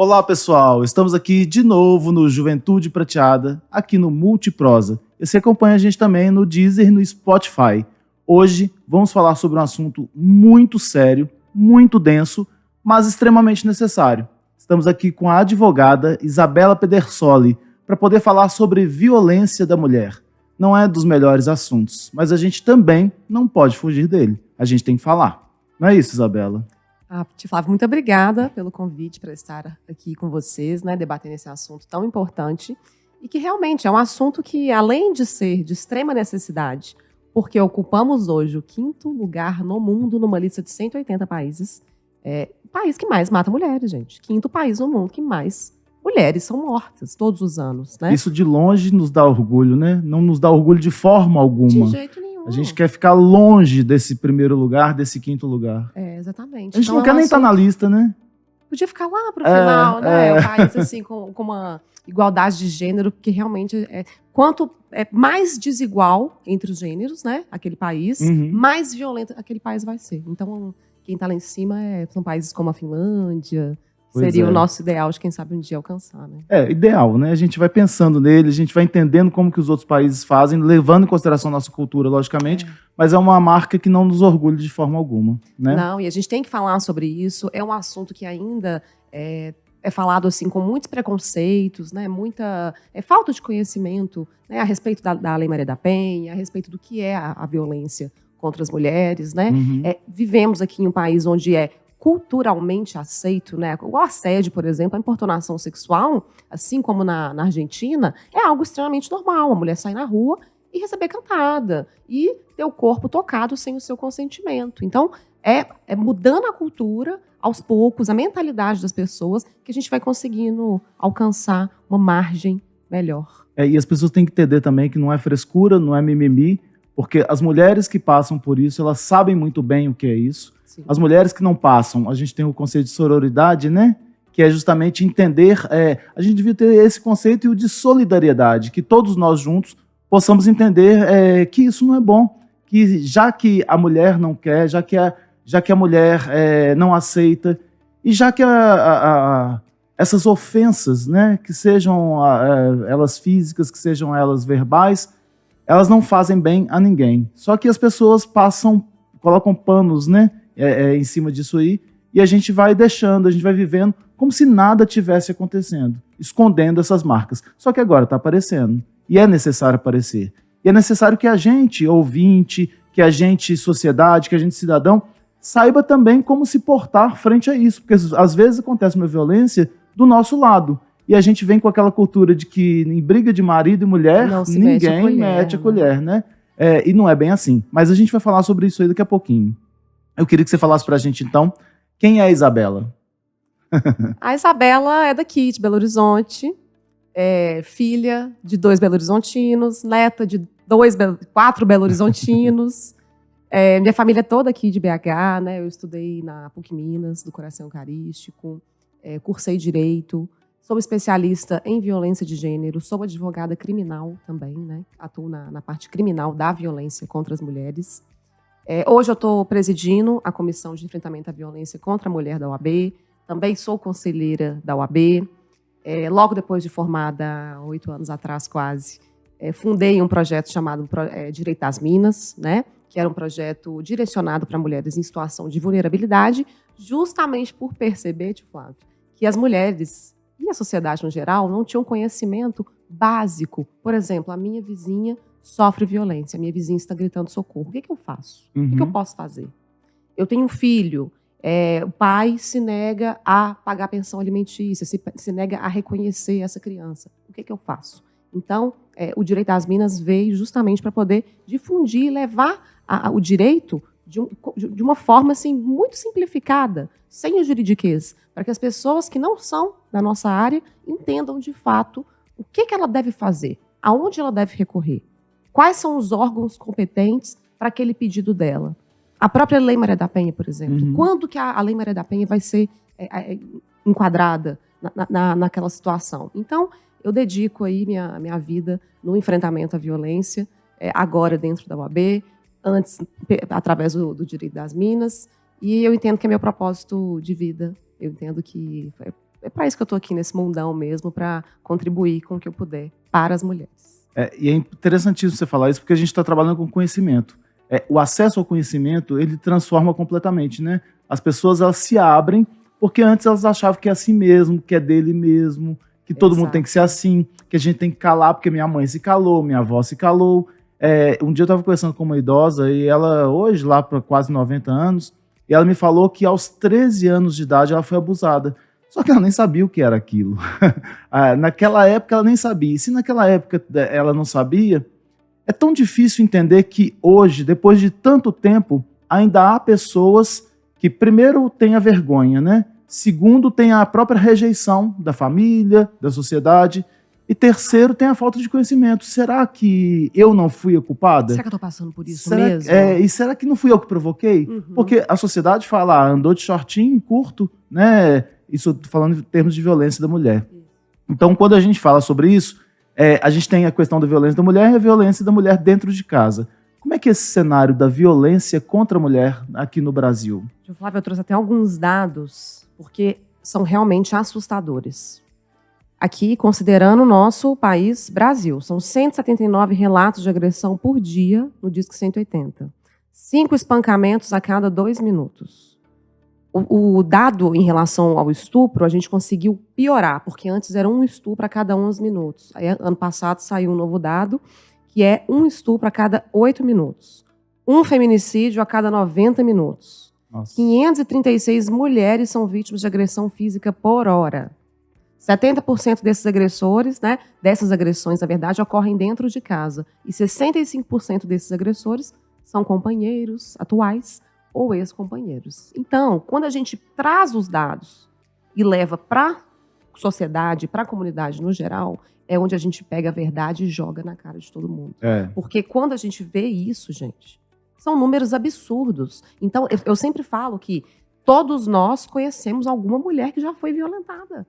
Olá, pessoal! Estamos aqui de novo no Juventude Prateada, aqui no Multiprosa. E você acompanha a gente também no Deezer e no Spotify. Hoje vamos falar sobre um assunto muito sério, muito denso, mas extremamente necessário. Estamos aqui com a advogada Isabela Pedersoli para poder falar sobre violência da mulher. Não é dos melhores assuntos, mas a gente também não pode fugir dele. A gente tem que falar. Não é isso, Isabela? Tia Flávia, muito obrigada pelo convite para estar aqui com vocês, né, debatendo esse assunto tão importante e que realmente é um assunto que, além de ser de extrema necessidade, porque ocupamos hoje o 5º lugar no mundo numa lista de 180 países, o país que mais mata mulheres, gente. 5º país no mundo que mais mulheres são mortas todos os anos, né? Isso de longe nos dá orgulho, né? Não nos dá orgulho de forma alguma. De jeito nenhum. A gente quer ficar longe desse primeiro lugar, desse 5º lugar. Exatamente. A gente não quer nem estar na lista, né? Podia ficar lá pro final, né? Um país assim, com uma igualdade de gênero, porque realmente quanto mais desigual entre os gêneros, né? Aquele país, mais violento aquele país vai ser. Então, quem está lá em cima são países como a Finlândia. Seria o nosso ideal de, quem sabe, um dia alcançar, né? Ideal, né? A gente vai pensando nele, a gente vai entendendo como que os outros países fazem, levando em consideração a nossa cultura, logicamente, mas é uma marca que não nos orgulha de forma alguma, né? Não, e a gente tem que falar sobre isso. É um assunto que ainda é falado assim com muitos preconceitos, né? Muita falta de conhecimento, né? A respeito da Lei Maria da Penha, a respeito do que é a violência contra as mulheres, né? Vivemos aqui em um país onde culturalmente aceito, né? O assédio, por exemplo, a importunação sexual, assim como na Argentina, é algo extremamente normal. A mulher sair na rua e receber cantada e ter o corpo tocado sem o seu consentimento. Então, é mudando a cultura, aos poucos, a mentalidade das pessoas, que a gente vai conseguindo alcançar uma margem melhor. E as pessoas têm que entender também que não é frescura, não é mimimi, porque as mulheres que passam por isso, elas sabem muito bem o que é isso. Sim. As mulheres que não passam, a gente tem o conceito de sororidade, né? Que é justamente entender, a gente devia ter esse conceito e o de solidariedade, que todos nós juntos possamos entender que isso não é bom, que já que a mulher não quer, já que a mulher não aceita, e já que essas ofensas, né, que sejam elas físicas, que sejam elas verbais, elas não fazem bem a ninguém. Só que as pessoas colocam panos, né, em cima disso aí, e a gente vai deixando, a gente vai vivendo como se nada tivesse acontecendo, escondendo essas marcas. Só que agora está aparecendo, e é necessário aparecer. E é necessário que a gente, ouvinte, que a gente, sociedade, que a gente, cidadão, saiba também como se portar frente a isso, porque às vezes acontece uma violência do nosso lado, e a gente vem com aquela cultura de que em briga de marido e mulher, ninguém mete a colher, né? E não é bem assim. Mas a gente vai falar sobre isso aí daqui a pouquinho. Eu queria que você falasse pra gente, então, quem é a Isabela? A Isabela é daqui, de Belo Horizonte, filha de 2 belo-horizontinos, neta de 4 belo-horizontinos. Minha família é toda aqui de BH, né? Eu estudei na PUC Minas, do Coração Eucarístico, cursei Direito, sou especialista em violência de gênero, sou advogada criminal também, né? Atuo na parte criminal da violência contra as mulheres. Hoje eu estou presidindo a Comissão de Enfrentamento à Violência contra a Mulher da OAB, também sou conselheira da OAB. Logo depois de formada, 8 anos atrás quase, fundei um projeto chamado Direito às Minas, né? Que era um projeto direcionado para mulheres em situação de vulnerabilidade, justamente por perceber, Tio Flávio, que as mulheres e a sociedade no geral não tinham conhecimento básico. Por exemplo, a minha vizinha sofre violência, a minha vizinha está gritando socorro. O que eu faço? O que eu posso fazer? Eu tenho um filho, o pai se nega a pagar pensão alimentícia, se nega a reconhecer essa criança. O que eu faço? Então, o Direito às Minas veio justamente para poder difundir e levar o direito de uma forma assim, muito simplificada, sem o juridiquês, para que as pessoas que não são da nossa área entendam de fato o que ela deve fazer, aonde ela deve recorrer, quais são os órgãos competentes para aquele pedido dela. A própria Lei Maria da Penha, por exemplo. Quando que a Lei Maria da Penha vai ser enquadrada naquela situação? Então, eu dedico aí minha vida no enfrentamento à violência, agora dentro da OAB, antes através do Direito das Minas, e eu entendo que é meu propósito de vida. Eu entendo que é para isso que eu tô aqui nesse mundão mesmo, para contribuir com o que eu puder para as mulheres. E é interessantíssimo você falar isso, porque a gente está trabalhando com conhecimento. O acesso ao conhecimento, ele transforma completamente, né? As pessoas, elas se abrem, porque antes elas achavam que é assim mesmo, que é dele mesmo, que todo mundo tem que ser assim, que a gente tem que calar, porque minha mãe se calou, minha avó se calou. Um dia eu estava conversando com uma idosa, e ela, hoje, lá para quase 90 anos, e ela me falou que aos 13 anos de idade ela foi abusada. Só que ela nem sabia o que era aquilo. Naquela época ela nem sabia. E se naquela época ela não sabia, é tão difícil entender que hoje, depois de tanto tempo, ainda há pessoas que, primeiro, têm a vergonha, né? Segundo, tem a própria rejeição da família, da sociedade. E terceiro, tem a falta de conhecimento. Será que eu não fui a culpada? Será que eu estou passando por isso mesmo? E será que não fui eu que provoquei? Porque a sociedade fala, andou de shortinho, curto, né? Isso falando em termos de violência da mulher. Então, quando a gente fala sobre isso, a gente tem a questão da violência da mulher e a violência da mulher dentro de casa. Como é que é esse cenário da violência contra a mulher aqui no Brasil? Flávia, eu trouxe até alguns dados, porque são realmente assustadores. Aqui, considerando o nosso país, Brasil, são 179 relatos de agressão por dia no Disque 180. 5 espancamentos a cada 2 minutos. O dado em relação ao estupro, a gente conseguiu piorar, porque antes era 1 estupro a cada 11 minutos. Aí, ano passado saiu um novo dado, que é 1 estupro a cada 8 minutos. 1 feminicídio a cada 90 minutos. Nossa. 536 mulheres são vítimas de agressão física por hora. 70% desses agressores, né, dessas agressões, na verdade, ocorrem dentro de casa. E 65% desses agressores são companheiros atuais ou ex-companheiros. Então, quando a gente traz os dados e leva para a sociedade, para a comunidade no geral, é onde a gente pega a verdade e joga na cara de todo mundo. Porque quando a gente vê isso, gente, são números absurdos. Então, eu sempre falo que todos nós conhecemos alguma mulher que já foi violentada.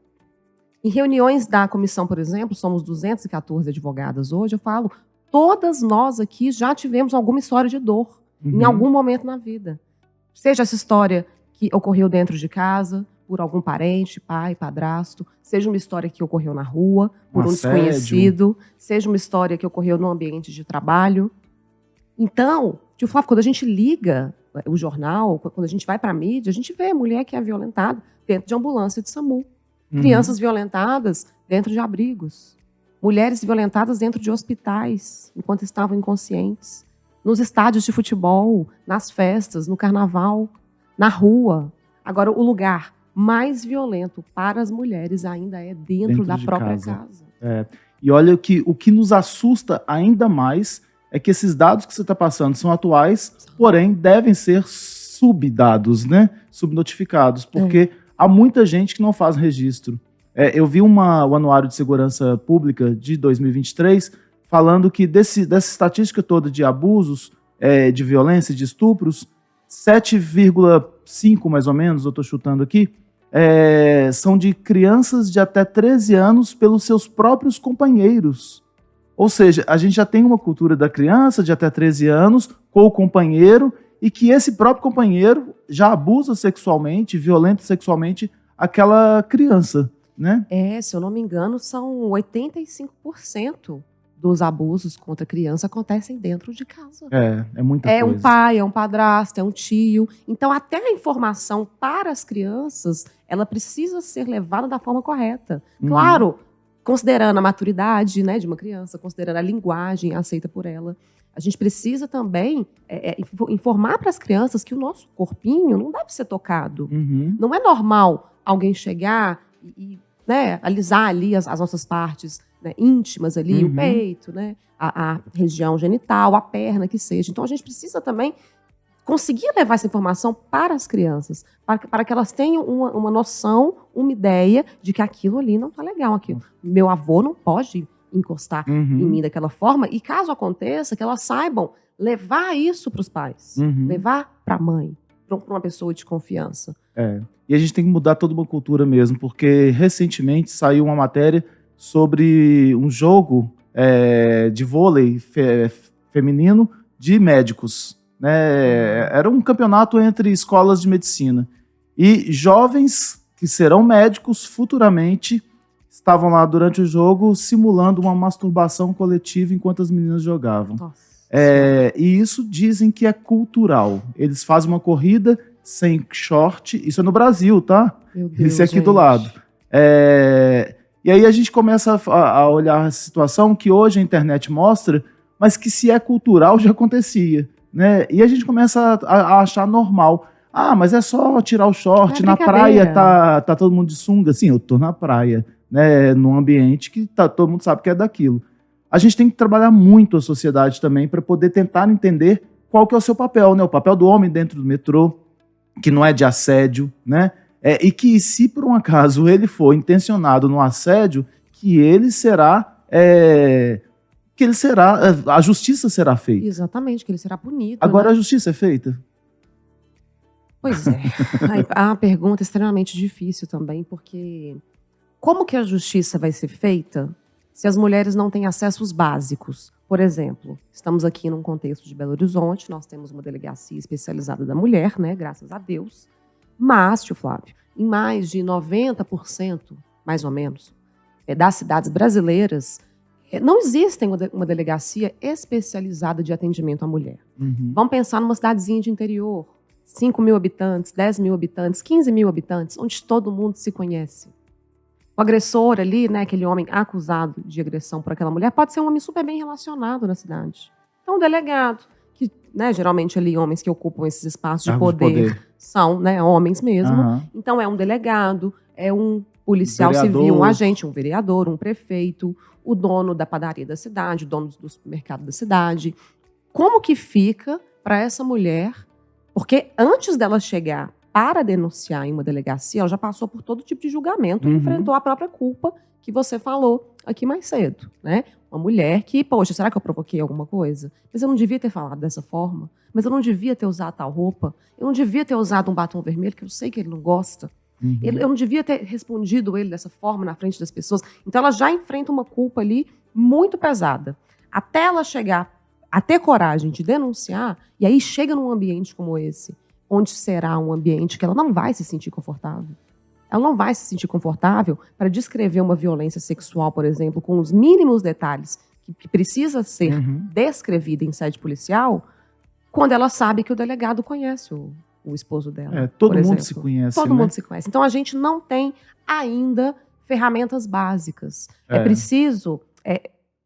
Em reuniões da comissão, por exemplo, somos 214 advogadas hoje, eu falo, todas nós aqui já tivemos alguma história de dor, em algum momento na vida. Seja essa história que ocorreu dentro de casa, por algum parente, pai, padrasto, seja uma história que ocorreu na rua, por um desconhecido, seja uma história que ocorreu no ambiente de trabalho. Então, tio Flávio, quando a gente liga o jornal, quando a gente vai para a mídia, a gente vê mulher que é violentada dentro de ambulância de SAMU. Crianças violentadas dentro de abrigos. Mulheres violentadas dentro de hospitais, enquanto estavam inconscientes. Nos estádios de futebol, nas festas, no carnaval, na rua. Agora, o lugar mais violento para as mulheres ainda é dentro da própria casa. E olha que o que nos assusta ainda mais é que esses dados que você está passando são atuais, porém devem ser subdados, né? Subnotificados, porque há muita gente que não faz registro. Eu vi o Anuário de Segurança Pública de 2023 falando que dessa estatística toda de abusos, de violência, de estupros, 7,5 mais ou menos, eu estou chutando aqui, são de crianças de até 13 anos pelos seus próprios companheiros. Ou seja, a gente já tem uma cultura da criança de até 13 anos com o companheiro, e que esse próprio companheiro já abusa sexualmente, violenta sexualmente aquela criança, né? Se eu não me engano, são 85% dos abusos contra criança acontecem dentro de casa. É muita coisa. É um pai, é um padrasto, é um tio. Então, até a informação para as crianças, ela precisa ser levada da forma correta. Claro, considerando a maturidade, né, de uma criança, considerando a linguagem aceita por ela. A gente precisa também informar para as crianças que o nosso corpinho não deve ser tocado. Não é normal alguém chegar e né, alisar ali as nossas partes, né, íntimas ali, o peito, né, a região genital, a perna, que seja. Então, a gente precisa também conseguir levar essa informação para as crianças, para que elas tenham uma noção, uma ideia de que aquilo ali não está legal. Meu avô não pode encostar em mim daquela forma, e caso aconteça, que elas saibam levar isso para os pais, levar para a mãe, para uma pessoa de confiança. E a gente tem que mudar toda uma cultura mesmo, porque recentemente saiu uma matéria sobre um jogo de vôlei feminino de médicos, né? Era um campeonato entre escolas de medicina, e jovens que serão médicos futuramente, estavam lá durante o jogo simulando uma masturbação coletiva enquanto as meninas jogavam. E isso dizem que é cultural. Eles fazem uma corrida sem short, isso é no Brasil, tá? Meu Deus, isso é aqui gente. do lado. E aí a gente começa a olhar a situação que hoje a internet mostra, mas que se é cultural já acontecia, né? E a gente começa a achar normal. Ah, mas é só tirar o short, na praia tá todo mundo de sunga. Sim, eu tô na praia, né? Num ambiente que todo mundo sabe que é daquilo. A gente tem que trabalhar muito a sociedade também para poder tentar entender qual que é o seu papel, né? O papel do homem dentro do metrô, que não é de assédio, né? E que se por um acaso ele for intencionado no assédio, a justiça será feita. Exatamente, que ele será punido. Agora, né? A justiça é feita? Pois é. A pergunta é extremamente difícil também, porque como que a justiça vai ser feita se as mulheres não têm acessos básicos? Por exemplo, estamos aqui num contexto de Belo Horizonte, nós temos uma delegacia especializada da mulher, né, graças a Deus. Mas, tio Flávio, em mais de 90%, mais ou menos, das cidades brasileiras, não existe uma delegacia especializada de atendimento à mulher. Uhum. Vamos pensar numa cidadezinha de interior, 5 mil habitantes, 10 mil habitantes, 15 mil habitantes, onde todo mundo se conhece. O agressor ali, né, aquele homem acusado de agressão por aquela mulher, pode ser um homem super bem relacionado na cidade. Então, o delegado, que, né, geralmente ali homens que ocupam esses espaços de poder são, né, homens mesmo. Uhum. Então, é um delegado, é um policial civil, um agente, um vereador, um prefeito, o dono da padaria da cidade, o dono do supermercado da cidade. Como que fica para essa mulher? Porque antes dela chegar para denunciar em uma delegacia, ela já passou por todo tipo de julgamento e enfrentou a própria culpa que você falou aqui mais cedo, né? Uma mulher que, poxa, será que eu provoquei alguma coisa? Mas eu não devia ter falado dessa forma. Mas eu não devia ter usado tal roupa. Eu não devia ter usado um batom vermelho, que eu sei que ele não gosta. Eu não devia ter respondido ele dessa forma na frente das pessoas. Então ela já enfrenta uma culpa ali muito pesada. Até ela chegar a ter coragem de denunciar, e aí chega num ambiente como esse, onde será um ambiente que ela não vai se sentir confortável. Ela não vai se sentir confortável para descrever uma violência sexual, por exemplo, com os mínimos detalhes que precisa ser descrevida em sede policial, quando ela sabe que o delegado conhece o esposo dela. Todo mundo se conhece. Todo mundo se conhece. Então a gente não tem ainda ferramentas básicas. É preciso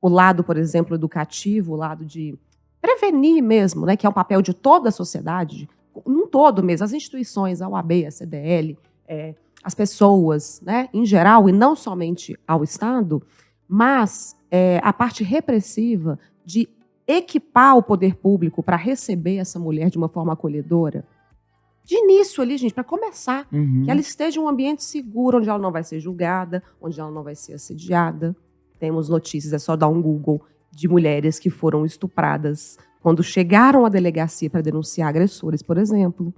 o lado, por exemplo, educativo, o lado de prevenir mesmo, né, que é o papel de toda a sociedade, num todo mesmo, as instituições, a OAB, a CDL, as pessoas, né, em geral, e não somente ao Estado, mas a parte repressiva de equipar o poder público para receber essa mulher de uma forma acolhedora. De início ali, gente, para começar, que ela esteja em um ambiente seguro, onde ela não vai ser julgada, onde ela não vai ser assediada. Temos notícias, é só dar um Google, de mulheres que foram estupradas quando chegaram à delegacia para denunciar agressores, por exemplo.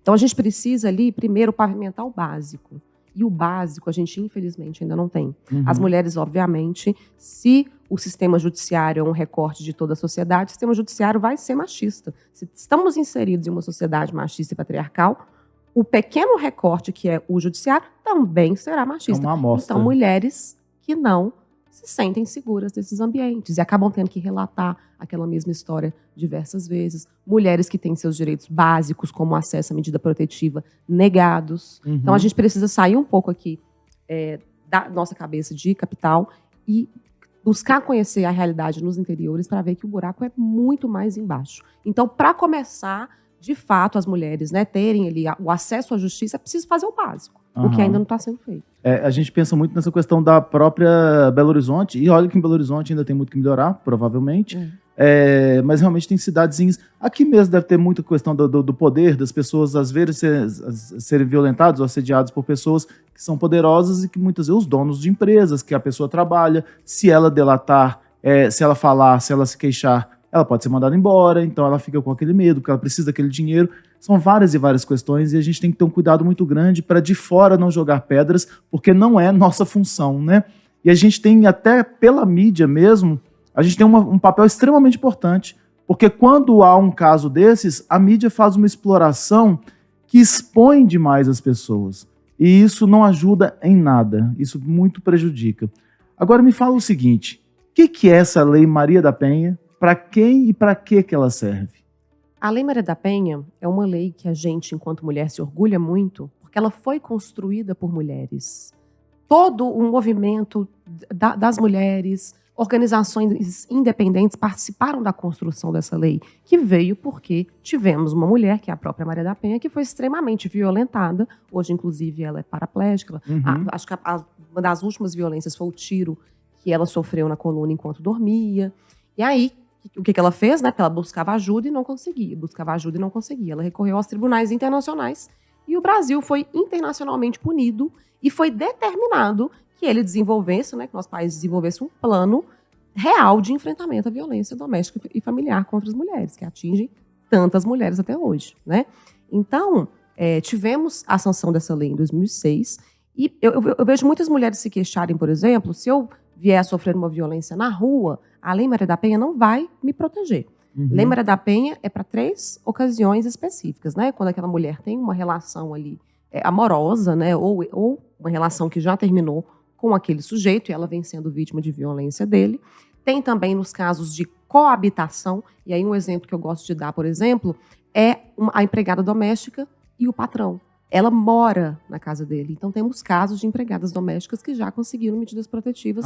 Então, a gente precisa ali, primeiro, pavimentar o básico. E o básico a gente, infelizmente, ainda não tem. As mulheres, obviamente, se o sistema judiciário é um recorte de toda a sociedade, o sistema judiciário vai ser machista. Se estamos inseridos em uma sociedade machista e patriarcal, o pequeno recorte que é o judiciário também será machista. É uma amostra. Então, mulheres que não se sentem seguras desses ambientes e acabam tendo que relatar aquela mesma história diversas vezes. Mulheres que têm seus direitos básicos, como acesso à medida protetiva, negados. Então, a gente precisa sair um pouco aqui da nossa cabeça de capital e buscar conhecer a realidade nos interiores para ver que o buraco é muito mais embaixo. Então, para começar, de fato, as mulheres, né, terem ali o acesso à justiça, é preciso fazer o básico, o que ainda não está sendo feito. A gente pensa muito nessa questão da própria Belo Horizonte, e olha que em Belo Horizonte ainda tem muito que melhorar, provavelmente, mas realmente tem cidadezinhas. Aqui mesmo deve ter muita questão do poder, das pessoas às vezes serem violentadas ou assediadas por pessoas que são poderosas e que muitas vezes os donos de empresas, que a pessoa trabalha, se ela delatar, se ela falar, se ela se queixar, ela pode ser mandada embora, então ela fica com aquele medo, porque ela precisa daquele dinheiro. São várias e várias questões e a gente tem que ter um cuidado muito grande para de fora não jogar pedras, porque não é nossa função, né? E a gente tem, até pela mídia mesmo, a gente tem um papel extremamente importante, porque quando há um caso desses, a mídia faz uma exploração que expõe demais as pessoas. E isso não ajuda em nada, isso muito prejudica. Agora me fala o seguinte, o que é essa Lei Maria da Penha, para quem e para que ela serve? A Lei Maria da Penha é uma lei que a gente, enquanto mulher, se orgulha muito, porque ela foi construída por mulheres. Todo o movimento das mulheres, organizações independentes participaram da construção dessa lei, que veio porque tivemos uma mulher, que é a própria Maria da Penha, que foi extremamente violentada. Hoje, inclusive, ela é paraplégica. Acho que uma das últimas violências foi o tiro que ela sofreu na coluna enquanto dormia. E aí, o que ela fez? Né? Ela buscava ajuda e não conseguia. Ela recorreu aos tribunais internacionais e o Brasil foi internacionalmente punido e foi determinado que ele desenvolvesse, né, que nosso país desenvolvesse um plano real de enfrentamento à violência doméstica e familiar contra as mulheres, que atinge tantas mulheres até hoje, né? Então, tivemos a sanção dessa lei em 2006 e eu vejo muitas mulheres se queixarem, por exemplo, se eu vier a sofrer uma violência na rua, a Lei Maria da Penha não vai me proteger. Lei Maria da Penha é para 3 ocasiões específicas, né? Quando aquela mulher tem uma relação ali amorosa, né? Ou uma relação que já terminou com aquele sujeito e ela vem sendo vítima de violência dele. Tem também nos casos de coabitação, e aí um exemplo que eu gosto de dar, por exemplo, é a empregada doméstica e o patrão. Ela mora na casa dele. Então temos casos de empregadas domésticas que já conseguiram medidas protetivas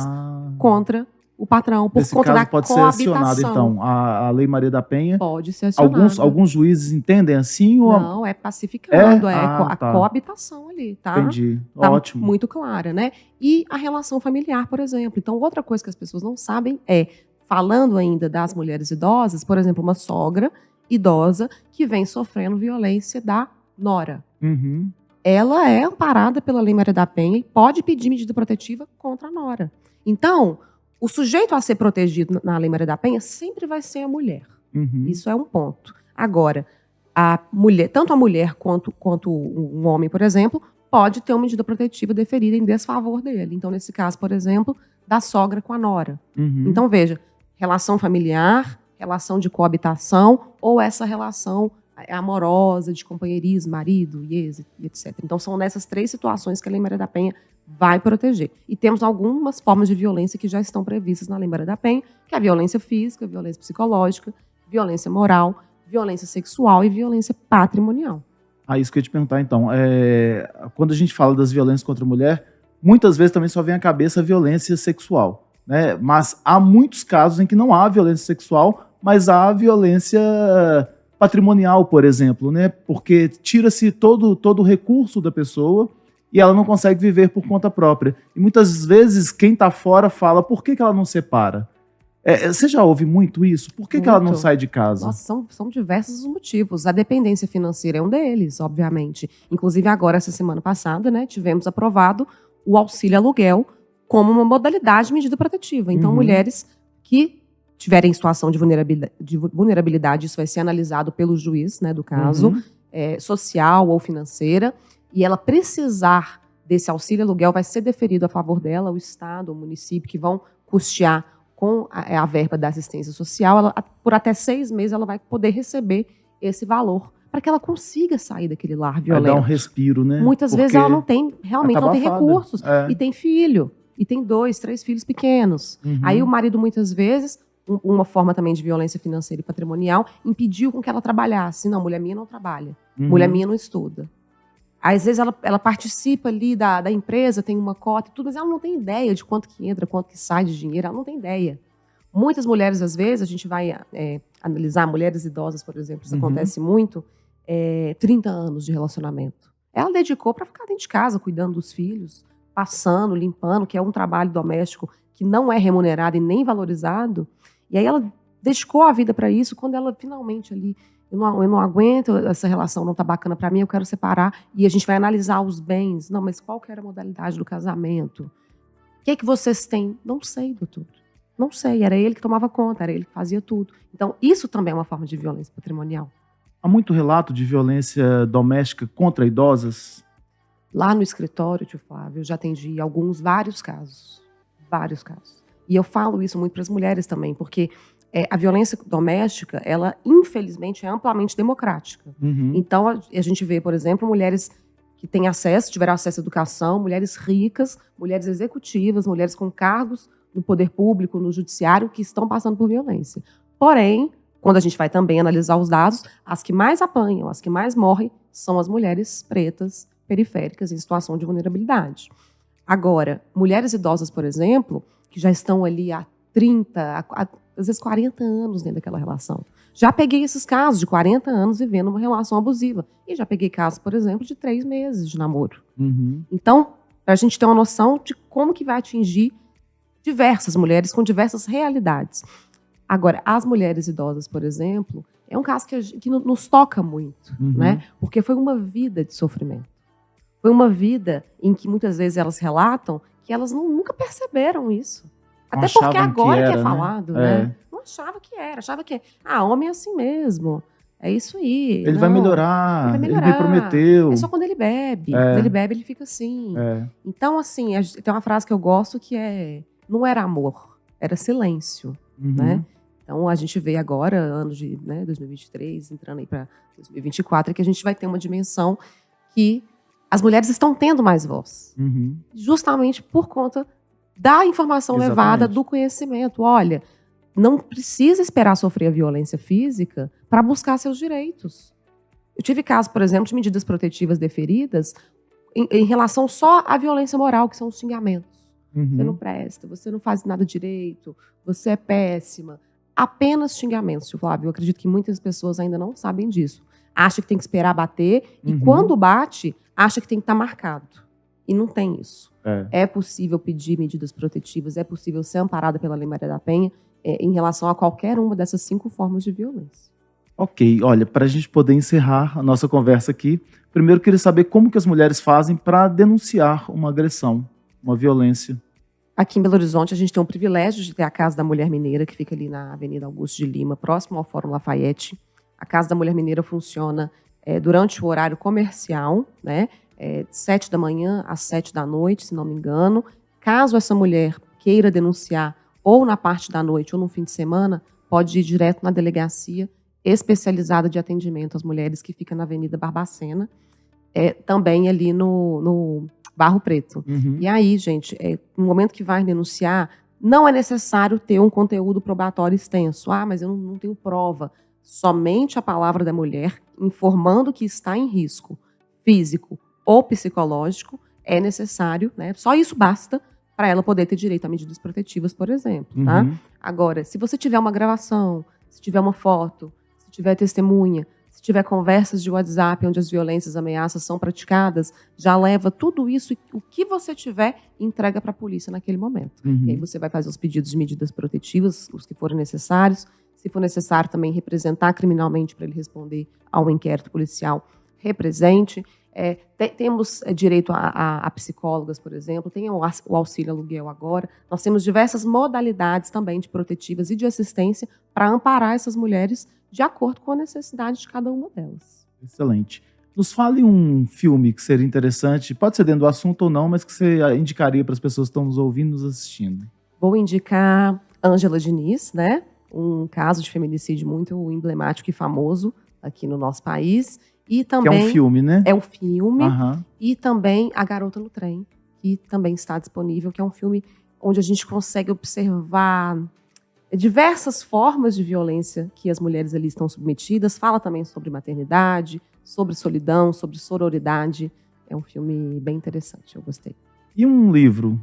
contra o patrão, por conta da pode coabitação. ser acionada, então, a Lei Maria da Penha? Pode ser acionada. Alguns juízes entendem assim? Ou... Não, é pacificado, a tá. coabitação ali, tá? Entendi, tá ótimo. Muito clara, né? E a relação familiar, por exemplo. Então, outra coisa que as pessoas não sabem falando ainda das mulheres idosas, por exemplo, uma sogra idosa que vem sofrendo violência da nora. Ela é amparada pela Lei Maria da Penha e pode pedir medida protetiva contra a nora. Então, o sujeito a ser protegido na Lei Maria da Penha sempre vai ser a mulher. Isso é um ponto. Agora, a mulher, tanto a mulher quanto um homem, por exemplo, pode ter uma medida protetiva deferida em desfavor dele. Então, nesse caso, por exemplo, da sogra com a nora. Então, veja, relação familiar, relação de coabitação ou essa relação amorosa, de companheirismo, marido, ex, etc. Então, são nessas 3 situações que a Lei Maria da Penha vai proteger. E temos algumas formas de violência que já estão previstas na Lei Maria da Penha, que é a violência física, a violência psicológica, violência moral, violência sexual e violência patrimonial. Isso que eu ia te perguntar, então. Quando a gente fala das violências contra a mulher, muitas vezes também só vem à cabeça a violência sexual, né? Mas há muitos casos em que não há violência sexual, mas há violência patrimonial, por exemplo, né? Porque tira-se todo o recurso da pessoa e ela não consegue viver por conta própria. E muitas vezes quem está fora fala, por que ela não separa? Você já ouve muito isso? Por que ela não sai de casa? Nossa, são diversos os motivos. A dependência financeira é um deles, obviamente. Inclusive agora, essa semana passada, né, tivemos aprovado o auxílio aluguel como uma modalidade de medida protetiva. Então, mulheres que tiverem situação de vulnerabilidade, isso vai ser analisado pelo juiz, né, do caso, social ou financeira, e ela precisar desse auxílio aluguel, vai ser deferido a favor dela, o Estado, o município, que vão custear com a verba da assistência social, por até 6 meses ela vai poder receber esse valor, para que ela consiga sair daquele lar violento. Vai dar um respiro, né? Muitas vezes ela não tem, realmente não tem recursos, e tem filho, e tem 2, 3 filhos pequenos. Aí o marido, muitas vezes, uma forma também de violência financeira e patrimonial, impediu com que ela trabalhasse. Não, mulher minha não trabalha, mulher minha não estuda. Às vezes ela participa ali da empresa, tem uma cota e tudo, mas ela não tem ideia de quanto que entra, quanto que sai de dinheiro, ela não tem ideia. Muitas mulheres, às vezes, a gente vai analisar mulheres idosas, por exemplo, isso acontece muito, 30 anos de relacionamento. Ela dedicou para ficar dentro de casa, cuidando dos filhos, passando, limpando, que é um trabalho doméstico que não é remunerado e nem valorizado. E aí ela dedicou a vida para isso, quando ela finalmente ali... Eu não aguento, essa relação não tá bacana para mim, eu quero separar. E a gente vai analisar os bens. Não, mas qual que era a modalidade do casamento? O que é que vocês têm? Não sei, doutor. Não sei, era ele que tomava conta, era ele que fazia tudo. Então, isso também é uma forma de violência patrimonial. Há muito relato de violência doméstica contra idosas? Lá no escritório, tio Flávio, eu já atendi vários casos. Vários casos. E eu falo isso muito para as mulheres também, porque... a violência doméstica, ela, infelizmente, é amplamente democrática. Então, a gente vê, por exemplo, mulheres que tiveram acesso à educação, mulheres ricas, mulheres executivas, mulheres com cargos no poder público, no judiciário, que estão passando por violência. Porém, quando a gente vai também analisar os dados, as que mais apanham, as que mais morrem, são as mulheres pretas, periféricas, em situação de vulnerabilidade. Agora, mulheres idosas, por exemplo, que já estão ali há 30, às vezes 40 anos dentro daquela relação. Já peguei esses casos de 40 anos vivendo uma relação abusiva. E já peguei casos, por exemplo, de 3 meses de namoro. Então, para a gente ter uma noção de como que vai atingir diversas mulheres com diversas realidades. Agora, as mulheres idosas, por exemplo, é um caso que nos toca muito, né? Porque foi uma vida de sofrimento. Foi uma vida em que muitas vezes elas relatam que elas nunca perceberam isso. Até porque agora que é falado, né? Não achava que era. Achava que, homem é assim mesmo. É isso aí. Ele vai melhorar. Ele me prometeu. É só quando ele bebe. Quando ele bebe, ele fica assim. Então, assim, tem uma frase que eu gosto que é: não era amor, era silêncio, né? Então, a gente vê agora, anos de 2023, entrando aí para 2024, que a gente vai ter uma dimensão que as mulheres estão tendo mais voz. Justamente por conta da informação levada, do conhecimento. Olha, não precisa esperar sofrer a violência física para buscar seus direitos. Eu tive casos, por exemplo, de medidas protetivas deferidas em relação só à violência moral, que são os xingamentos. Você não presta, você não faz nada direito, você é péssima. Apenas xingamentos, Flávio. Eu acredito que muitas pessoas ainda não sabem disso. Acha que tem que esperar bater e quando bate, acha que tem que estar marcado. E não tem isso. É possível pedir medidas protetivas, é possível ser amparada pela Lei Maria da Penha em relação a qualquer uma dessas 5 formas de violência. Ok, olha, para a gente poder encerrar a nossa conversa aqui, primeiro eu queria saber como que as mulheres fazem para denunciar uma agressão, uma violência. Aqui em Belo Horizonte, a gente tem o privilégio de ter a Casa da Mulher Mineira, que fica ali na Avenida Augusto de Lima, próximo ao Fórum Lafayette. A Casa da Mulher Mineira funciona durante o horário comercial, né? De 7 da manhã às 7 da noite, se não me engano. Caso essa mulher queira denunciar ou na parte da noite ou no fim de semana, pode ir direto na delegacia especializada de atendimento às mulheres, que fica na Avenida Barbacena, também ali no Barro Preto. E aí, gente, no momento que vai denunciar, não é necessário ter um conteúdo probatório extenso. Mas eu não tenho prova. Somente a palavra da mulher informando que está em risco físico ou psicológico é necessário, né? Só isso basta para ela poder ter direito a medidas protetivas, por exemplo. Tá? Agora, se você tiver uma gravação, se tiver uma foto, se tiver testemunha, se tiver conversas de WhatsApp onde as violências, ameaças são praticadas, já leva tudo isso e o que você tiver, entrega para a polícia naquele momento. E aí você vai fazer os pedidos de medidas protetivas, os que forem necessários. Se for necessário também representar criminalmente para ele responder a um inquérito policial, represente. Temos direito a psicólogas, por exemplo, tem o auxílio aluguel agora. Nós temos diversas modalidades também de protetivas e de assistência para amparar essas mulheres de acordo com a necessidade de cada uma delas. Excelente. Nos fale um filme que seria interessante, pode ser dentro do assunto ou não, mas que você indicaria para as pessoas que estão nos ouvindo e nos assistindo. Vou indicar Ângela Diniz, né? Um caso de feminicídio muito emblemático e famoso aqui no nosso país. E também, que é um filme, né? É um filme. E também A Garota no Trem, que também está disponível, que é um filme onde a gente consegue observar diversas formas de violência que as mulheres ali estão submetidas. Fala também sobre maternidade, sobre solidão, sobre sororidade. É um filme bem interessante, eu gostei. E um livro?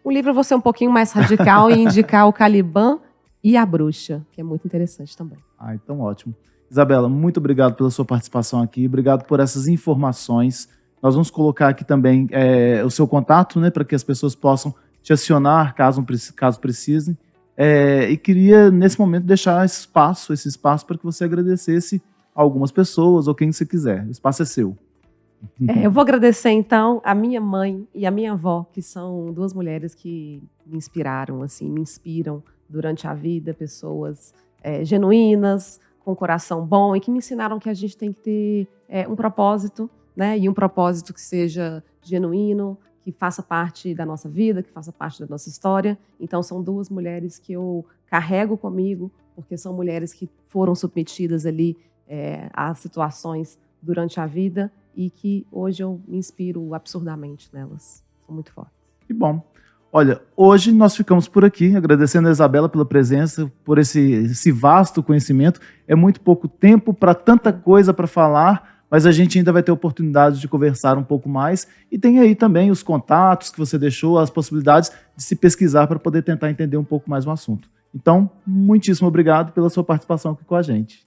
Um livro eu vou ser um pouquinho mais radical e indicar O Caliban e a Bruxa, que é muito interessante também. Então ótimo. Isabela, muito obrigado pela sua participação aqui, obrigado por essas informações. Nós vamos colocar aqui também o seu contato, né, para que as pessoas possam te acionar caso precisem. E queria, nesse momento, deixar esse espaço para que você agradecesse a algumas pessoas ou quem você quiser. O espaço é seu. Eu vou agradecer, então, a minha mãe e a minha avó, que são 2 mulheres que me inspiraram, assim, me inspiram durante a vida, pessoas genuínas, com coração bom e que me ensinaram que a gente tem que ter um propósito, né? E um propósito que seja genuíno, que faça parte da nossa vida, que faça parte da nossa história. Então, são 2 mulheres que eu carrego comigo, porque são mulheres que foram submetidas ali a situações durante a vida e que hoje eu me inspiro absurdamente nelas. São muito fortes. Que bom. Olha, hoje nós ficamos por aqui, agradecendo a Isabela pela presença, por esse vasto conhecimento. É muito pouco tempo para tanta coisa para falar, mas a gente ainda vai ter oportunidade de conversar um pouco mais. E tem aí também os contatos que você deixou, as possibilidades de se pesquisar para poder tentar entender um pouco mais o assunto. Então, muitíssimo obrigado pela sua participação aqui com a gente.